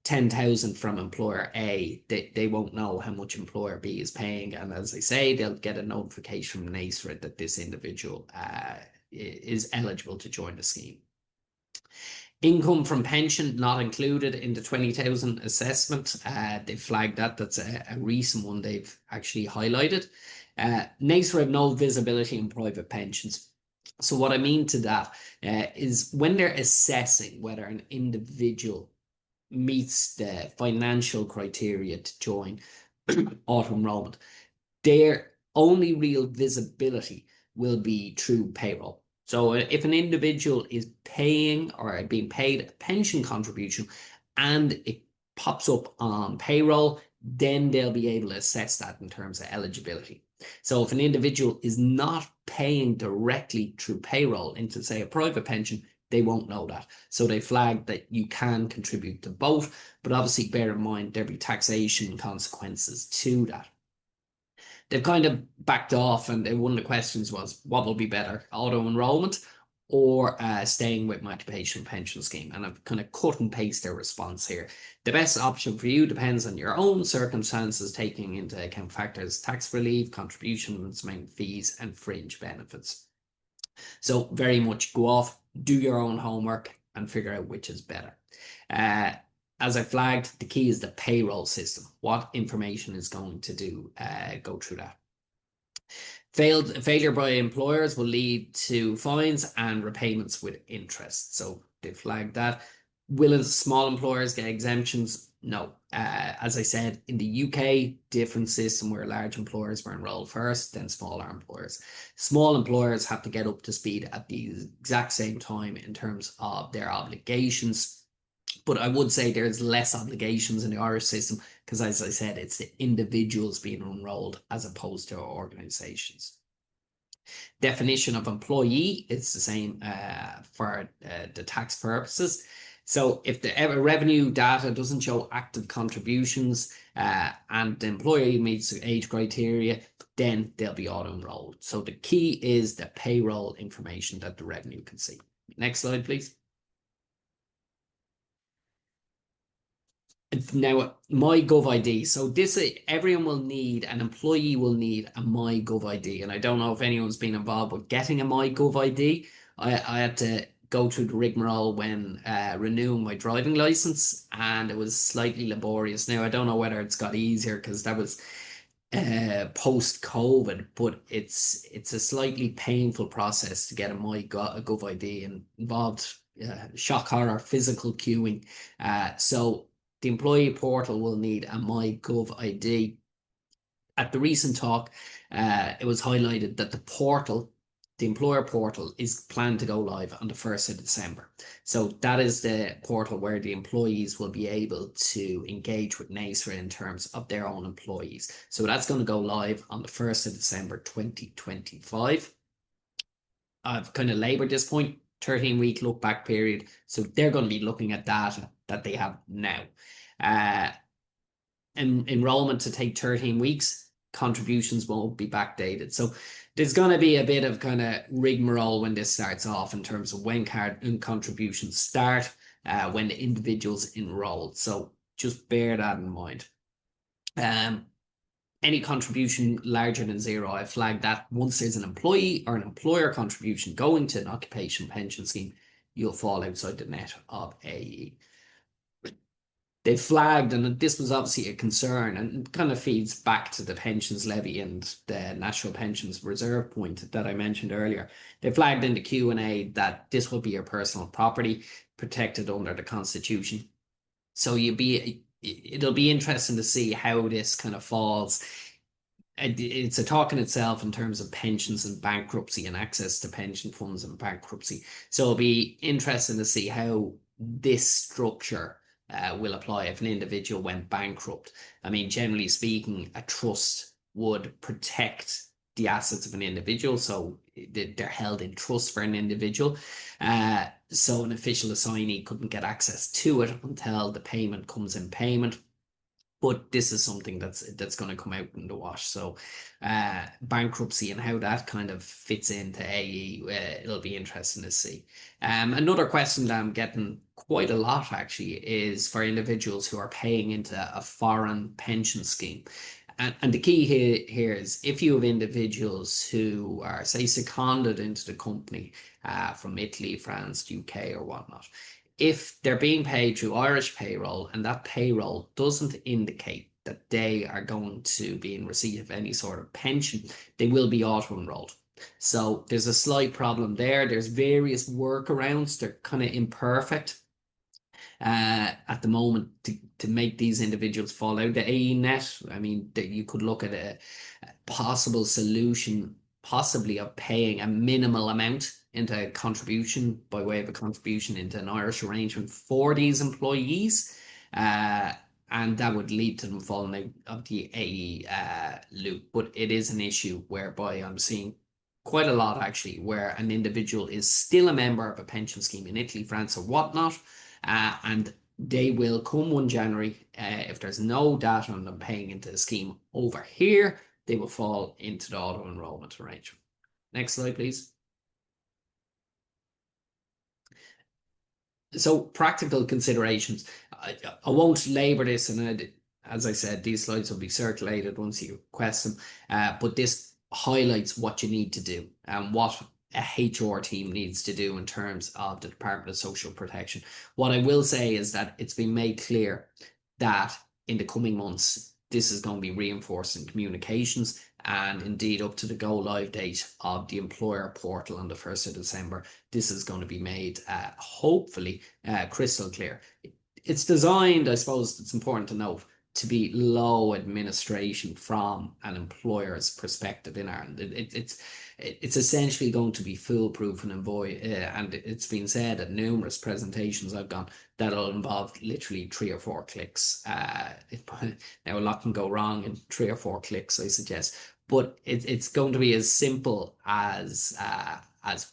10,000 from employer A, they won't know how much employer B is paying. And as I say, they'll get a notification from NACERA that this individual is eligible to join the scheme. Income from pension not included in the 20,000 assessment. They flagged that. That's a recent one they've actually highlighted. NACERA have no visibility in private pensions. So what I mean to that is when they're assessing whether an individual meets the financial criteria to join auto-enrolment, their only real visibility will be through payroll. So if an individual is paying or being paid a pension contribution and it pops up on payroll, then they'll be able to assess that in terms of eligibility. So if an individual is not paying directly through payroll into, say, a private pension, they won't know that. So they flagged that you can contribute to both, but obviously bear in mind there'll be taxation consequences to that. They've kind of backed off, and one of the questions was, what will be better, auto-enrolment or staying with my occupational pension scheme? And I've kind of cut and paste their response here. The best option for you depends on your own circumstances, taking into account factors, tax relief, contributions, amount fees, and fringe benefits. So very much go off, do your own homework, and figure out which is better. As I flagged, the key is the payroll system. What information is going to go through that? Failure by employers will lead to fines and repayments with interest. So they flagged that. Will small employers get exemptions? No. As I said, in the UK, different system where large employers were enrolled first, then smaller employers. Small employers have to get up to speed at the exact same time in terms of their obligations. But I would say there's less obligations in the Irish system because, as I said, it's the individuals being enrolled as opposed to organisations. Definition of employee is the same for the tax purposes. So if the revenue data doesn't show active contributions and the employee meets the age criteria, then they'll be auto-enrolled. So the key is the payroll information that the revenue can see. Next slide, please. Now, MyGovID. So this, everyone will need, an employee will need a MyGovID. And I don't know if anyone's been involved with getting a MyGovID. I had to go through the rigmarole when renewing my driving license, and it was slightly laborious. Now, I don't know whether it's got easier because that was post-COVID, but it's a slightly painful process to get a MyGovID and involved shock horror physical queuing. So the employee portal will need a MyGovID. At the recent talk, it was highlighted that the employer portal, is planned to go live on the 1st of December. So that is the portal where the employees will be able to engage with NACERA in terms of their own employees. So that's going to go live on the 1st of December 2025. I've kind of labored this point, 13-week look back period. So they're going to be looking at data that they have now. Enrollment to take 13 weeks, contributions won't be backdated. So there's going to be a bit of kind of rigmarole when this starts off in terms of when contributions start, when the individuals enrolled. So just bear that in mind. Any contribution larger than zero, I flagged that. Once there's an employee or an employer contribution going to an occupational pension scheme, you'll fall outside the net of AE. They flagged, and this was obviously a concern and kind of feeds back to the pensions levy and the National Pensions Reserve point that I mentioned earlier. They flagged in the Q&A that this will be your personal property protected under the Constitution. So it'll be interesting to see how this kind of falls. It's a talk in itself in terms of pensions and bankruptcy and access to pension funds and bankruptcy. So it'll be interesting to see how this structure will apply if an individual went bankrupt. I mean, generally speaking, a trust would protect the assets of an individual, so they're held in trust for an individual. So an official assignee couldn't get access to it until the payment comes in payment. But this is something that's going to come out in the wash. So bankruptcy and how that kind of fits into AE, it'll be interesting to see. Another question that I'm getting quite a lot actually is for individuals who are paying into a foreign pension scheme. And the key here is if you have individuals who are, say, seconded into the company from Italy, France, UK or whatnot, if they're being paid through Irish payroll and that payroll doesn't indicate that they are going to be in receipt of any sort of pension, they will be auto-enrolled. So there's a slight problem there. There's various workarounds. They're kind of imperfect at the moment to make these individuals fall out the AE net. I mean, you could look at a possible solution, possibly of paying a minimal amount into a contribution by way of a contribution into an Irish arrangement for these employees. And that would lead to them falling out of the AE loop. But it is an issue whereby I'm seeing quite a lot actually where an individual is still a member of a pension scheme in Italy, France or whatnot, and they will come 1 January, if there's no data on them paying into the scheme over here, they will fall into the auto-enrolment arrangement. Next slide, please. So practical considerations. I won't labour this, and as I said, these slides will be circulated once you request them, but this highlights what you need to do and what a HR team needs to do in terms of the Department of Social Protection. What I will say is that it's been made clear that in the coming months, this is going to be reinforced in communications and indeed up to the go live date of the employer portal on the 1st of December. This is going to be made hopefully crystal clear. It's designed, I suppose it's important to note, to be low administration from an employer's perspective in Ireland. It's essentially going to be foolproof and it's been said at numerous presentations I've gone that it'll involve literally 3 or 4 clicks. Now a lot can go wrong in 3 or 4 clicks, I suggest, but it's going to be as simple as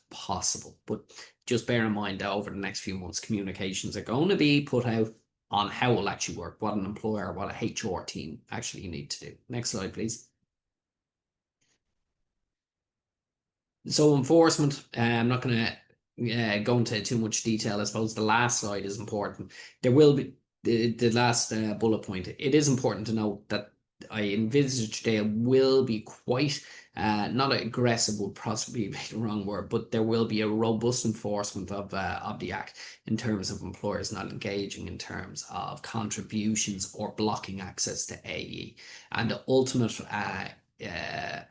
possible. But just bear in mind that over the next few months, communications are going to be put out on how it will actually work, what an employer, what a HR team actually need to do. Next slide, please. So enforcement, I'm not going to go into too much detail. I suppose the last slide is important. There will be the last bullet point. It is important to note that I envisage there will be quite not aggressive would possibly be the wrong word, but there will be a robust enforcement of the Act in terms of employers not engaging in terms of contributions or blocking access to AE. And the ultimate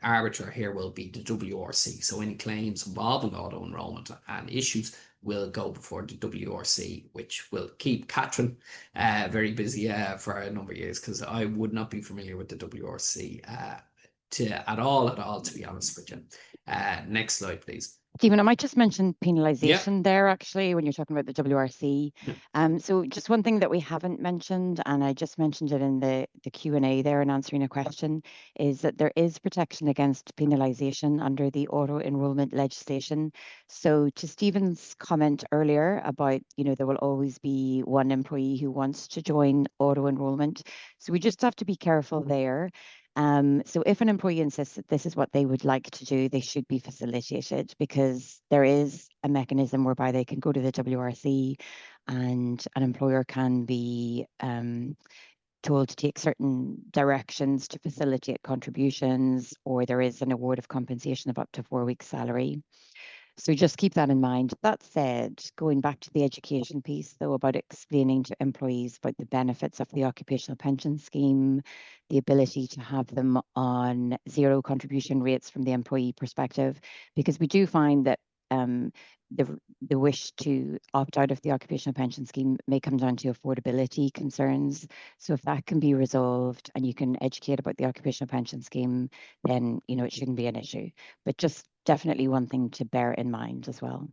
arbiter here will be the WRC. So any claims involving auto-enrolment and issues will go before the WRC, which will keep Catherine very busy for a number of years, because I would not be familiar with the WRC at all, to be honest with you. Next slide, please. Stephen, I might just mention Yeah. penalisation there, actually, when you're talking about the WRC. Yeah. So just one thing that we haven't mentioned, and I just mentioned it in the Q&A there in answering a question, is that there is protection against penalisation under the auto-enrolment legislation. So to Stephen's comment earlier about, there will always be one employee who wants to join auto-enrolment. So we just have to be careful there. So if an employee insists that this is what they would like to do, they should be facilitated, because there is a mechanism whereby they can go to the WRC and an employer can be told to take certain directions to facilitate contributions, or there is an award of compensation of up to 4 weeks' salary. So just keep that in mind. That said, going back to the education piece, though, about explaining to employees about the benefits of the occupational pension scheme, the ability to have them on zero contribution rates from the employee perspective, because we do find that the wish to opt out of the occupational pension scheme may come down to affordability concerns. So if that can be resolved and you can educate about the occupational pension scheme, then it shouldn't be an issue. But just definitely one thing to bear in mind as well.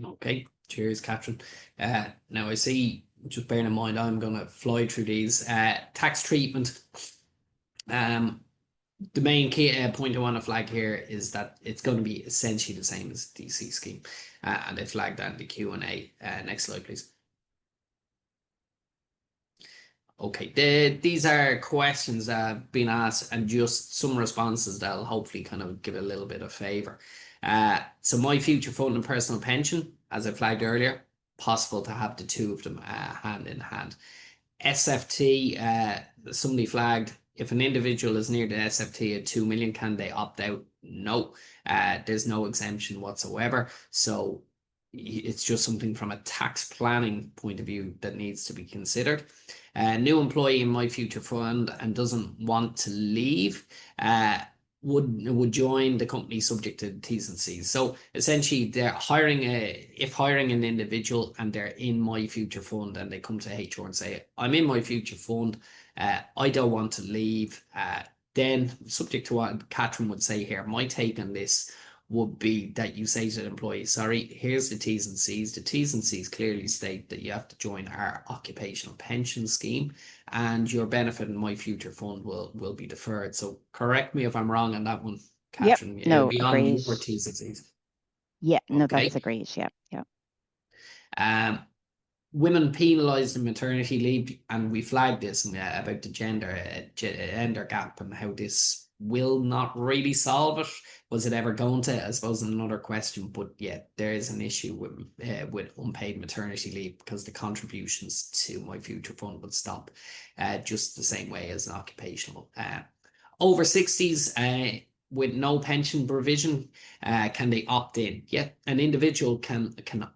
Okay, cheers, Catherine. Now I see, just bearing in mind, I'm going to fly through these. Tax treatment. The main key point I want to flag here is that it's going to be essentially the same as the DC scheme, and they flagged that in the Q&A. Next slide, please. Okay, these are questions that have been asked and just some responses that'll hopefully kind of give a little bit of favour. So my future fund and personal pension, as I flagged earlier, possible to have the two of them hand in hand. SFT, somebody flagged, if an individual is near the SFT at 2 million, can they opt out? No, there's no exemption whatsoever. So it's just something from a tax planning point of view that needs to be considered. A new employee in my future fund and doesn't want to leave would join the company subject to T's and C's. So essentially, they're if hiring an individual and they're in my future fund and they come to HR and say, I'm in my future fund, I don't want to leave, then subject to what Catherine would say here, my take on this would be that you say to the employee, sorry, here's the T's and C's. The T's and C's clearly state that you have to join our occupational pension scheme and your benefit in my future fund will be deferred. So correct me if I'm wrong on that one, Catherine. Yep, no, Beyond agreed. your T's and C's. Yeah, no, Okay. that's agreed. Yeah. Women penalised in maternity leave, and we flagged this about the gender gap and how this will not really solve it. Was it ever going to? I suppose another question, but yeah, there is an issue with unpaid maternity leave because the contributions to my future fund would stop, just the same way as an occupational. Over 60s, with no pension provision, can they opt in? Yeah, an individual can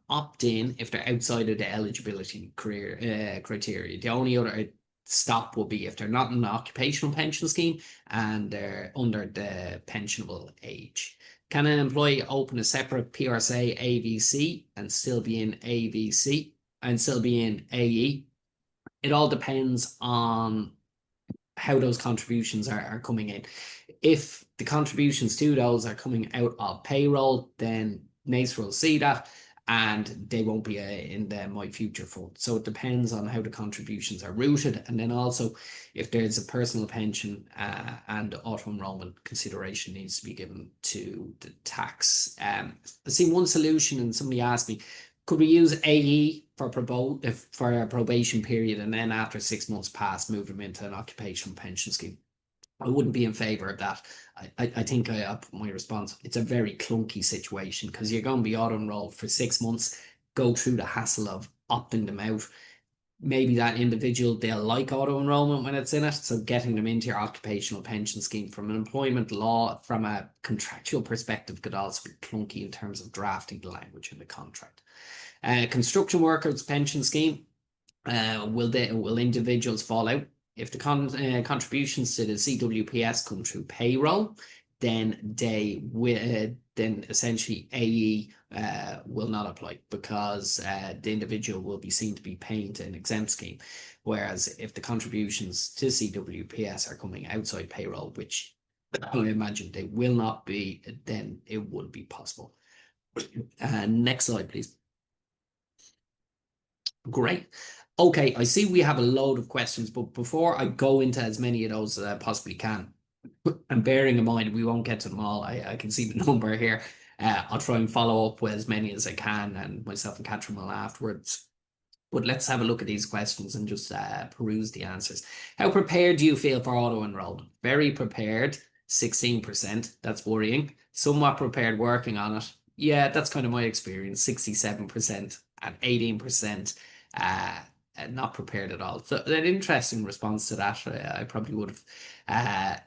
opt in if they're outside of the eligibility criteria. The only other stop will be if they're not in an occupational pension scheme and they're under the pensionable age. Can an employee open a separate PRSA AVC and still be in AVC and still be in AE? It all depends on how those contributions are coming in. If the contributions to those are coming out of payroll, then NACE will see that and they won't be in the My Future fund. So it depends on how the contributions are routed. And then also, if there's a personal pension and auto-enrolment consideration needs to be given to the tax. I see one solution, and somebody asked me, could we use AE for a probation period and then after 6 months past move them into an occupational pension scheme? I wouldn't be in favour of that. I think I put my response. It's a very clunky situation because you're going to be auto-enrolled for 6 months, go through the hassle of opting them out. Maybe that individual, they'll like auto-enrolment when it's in it. So getting them into your occupational pension scheme from an employment law, from a contractual perspective, could also be clunky in terms of drafting the language in the contract. Construction workers pension scheme, will individuals fall out? If the contributions to the CWPS come through payroll, then then essentially AE will not apply because the individual will be seen to be paying to an exempt scheme. Whereas if the contributions to CWPS are coming outside payroll, which I imagine they will not be, then it would be possible. Next slide, please. Great. Okay, I see we have a load of questions, but before I go into as many of those as I possibly can, and bearing in mind we won't get to them all, I can see the number here. I'll try and follow up with as many as I can, and myself and Catherine will afterwards. But let's have a look at these questions and just peruse the answers. How prepared do you feel for auto-enrollment? Very prepared, 16%. That's worrying. Somewhat prepared, working on it. Yeah, that's kind of my experience, 67% and 18% not prepared at all. So an interesting response to that. I probably would have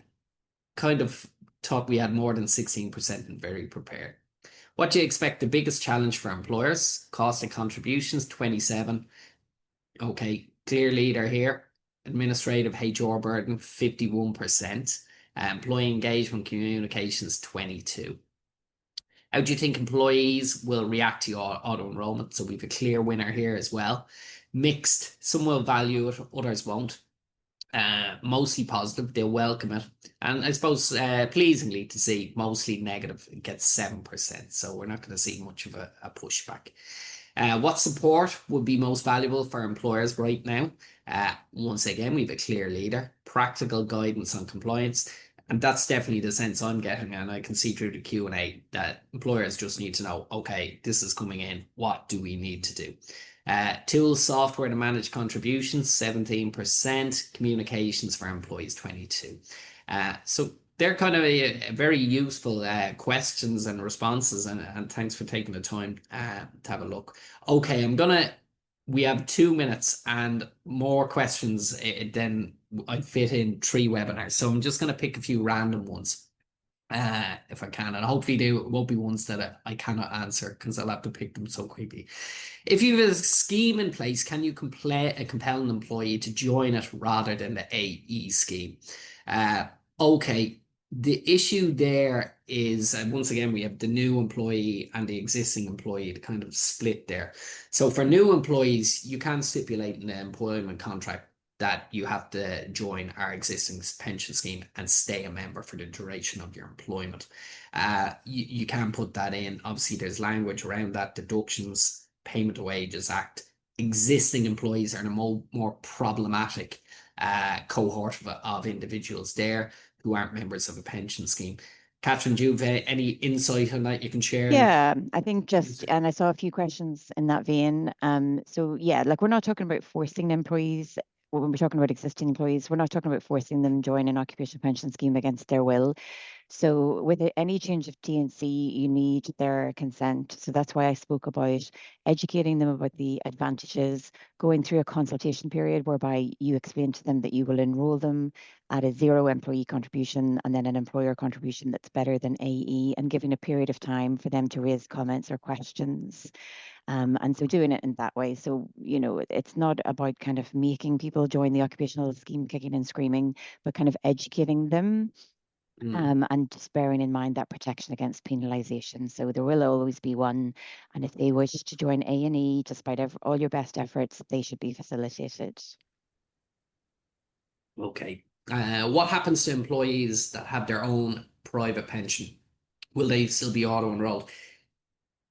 kind of thought we had more than 16% and very prepared. What do you expect the biggest challenge for employers? Cost of contributions, 27. Okay, clear leader here. Administrative HR burden, 51%. Employee engagement communications, 22. How do you think employees will react to your auto-enrolment? So we have a clear winner here as well. Mixed, some will value it, others won't. Mostly positive, they'll welcome it. And I suppose pleasingly to see, mostly negative, it gets 7%. So we're not going to see much of a pushback. What support would be most valuable for employers right now? Once again, we have a clear leader, practical guidance on compliance. And that's definitely the sense I'm getting, and I can see through the Q&A that employers just need to know, okay, this is coming in, what do we need to do? Tools, software to manage contributions, 17%, communications for employees, 22. So they're kind of a very useful questions and responses, and thanks for taking the time to have a look. Okay, we have 2 minutes and more questions than I'd fit in 3 webinars. So I'm just going to pick a few random ones if I can. And hopefully they won't be ones that I cannot answer because I'll have to pick them so quickly. If you have a scheme in place, can you compel an employee to join it rather than the AE scheme? Okay. The issue there is, and once again, we have the new employee and the existing employee to kind of split there. So for new employees, you can stipulate in the employment contract that you have to join our existing pension scheme and stay a member for the duration of your employment. You can put that in. Obviously, there's language around that, deductions, Payment of Wages Act. Existing employees are the more problematic cohort of individuals there who aren't members of a pension scheme. Catherine, do you have any insight on that you can share? Yeah, I think and I saw a few questions in that vein. So yeah, like we're not talking about forcing employees. When we're talking about existing employees, we're not talking about forcing them to join an occupational pension scheme against their will. So with any change of T&C, you need their consent. So that's why I spoke about educating them about the advantages, going through a consultation period whereby you explain to them that you will enroll them at a 0 employee contribution and then an employer contribution that's better than AE, and giving a period of time for them to raise comments or questions. And so doing it in that way. So, it's not about kind of making people join the occupational scheme kicking and screaming, but kind of educating them. And just bearing in mind that protection against penalisation. So there will always be one, and if they wish to join A&E, despite all your best efforts, they should be facilitated. Okay. What happens to employees that have their own private pension? Will they still be auto-enrolled?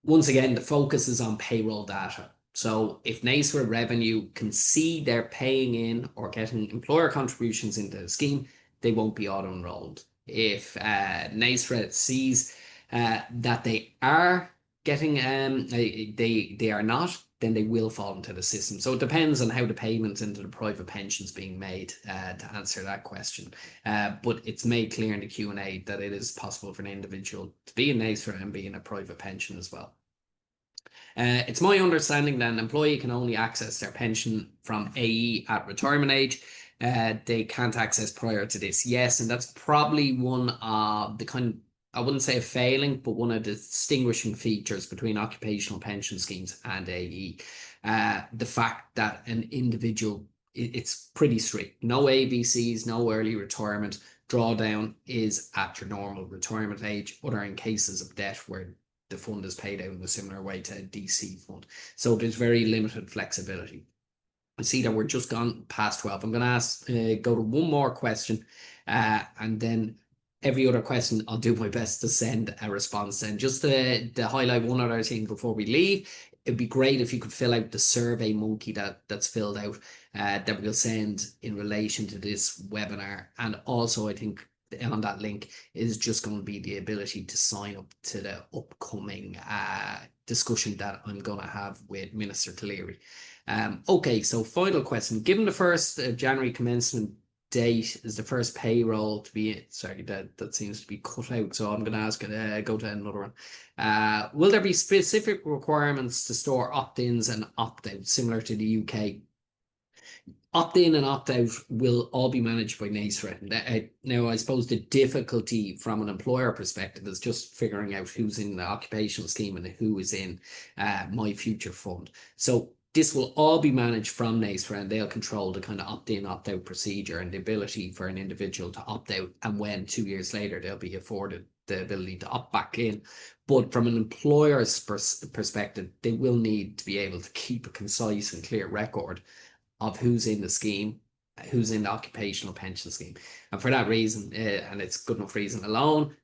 Once again, the focus is on payroll data. So if NACERA revenue can see they're paying in or getting employer contributions into the scheme, they won't be auto-enrolled. If NACERA sees that they are getting they are not, then they will fall into the system. So it depends on how the payments into the private pensions being made to answer that question. But it's made clear in the Q&A that it is possible for an individual to be in NACERA and be in a private pension as well. It's my understanding that an employee can only access their pension from AE at retirement age. They can't access prior to this. Yes, and that's probably one of the I wouldn't say a failing, but one of the distinguishing features between occupational pension schemes and AE. The fact that an individual, it's pretty strict. No ABCs, no early retirement. Drawdown is at your normal retirement age, other in cases of death where the fund is paid out in a similar way to a DC fund. So there's very limited flexibility. I see that we're just gone past 12. I'm going to go to one more question, and then every other question I'll do my best to send a response. And just to highlight one other thing before we leave, it'd be great if you could fill out the survey monkey that's filled out that we'll send in relation to this webinar. And also, I think on that link is just going to be the ability to sign up to the upcoming discussion that I'm going to have with Minister Tullieri. Okay, so final question. Given the 1st of January commencement date is the first payroll to be, sorry, that seems to be cut out, so I'm going to ask go to another one. Will there be specific requirements to store opt-ins and opt-outs similar to the UK? Opt-in and opt-out will all be managed by NACERA. Now, I suppose the difficulty from an employer perspective is just figuring out who's in the occupational scheme and who is in My Future Fund. So this will all be managed from NACERA, and they'll control the kind of opt-in, opt-out procedure and the ability for an individual to opt out, and when 2 years later they'll be afforded the ability to opt back in. But from an employer's perspective, they will need to be able to keep a concise and clear record of who's in the scheme, who's in the occupational pension scheme. And for that reason, and it's good enough reason alone,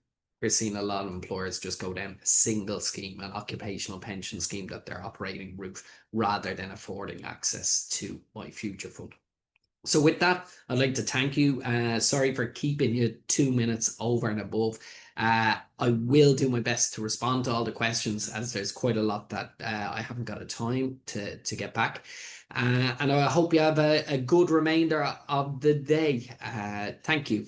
we're seeing a lot of employers just go down a single scheme, an occupational pension scheme that they're operating route, rather than affording access to My Future Fund. So with that, I'd like to thank you. Sorry for keeping you 2 minutes over and above. I will do my best to respond to all the questions, as there's quite a lot that I haven't got a time to get back. And I hope you have a good remainder of the day. Thank you.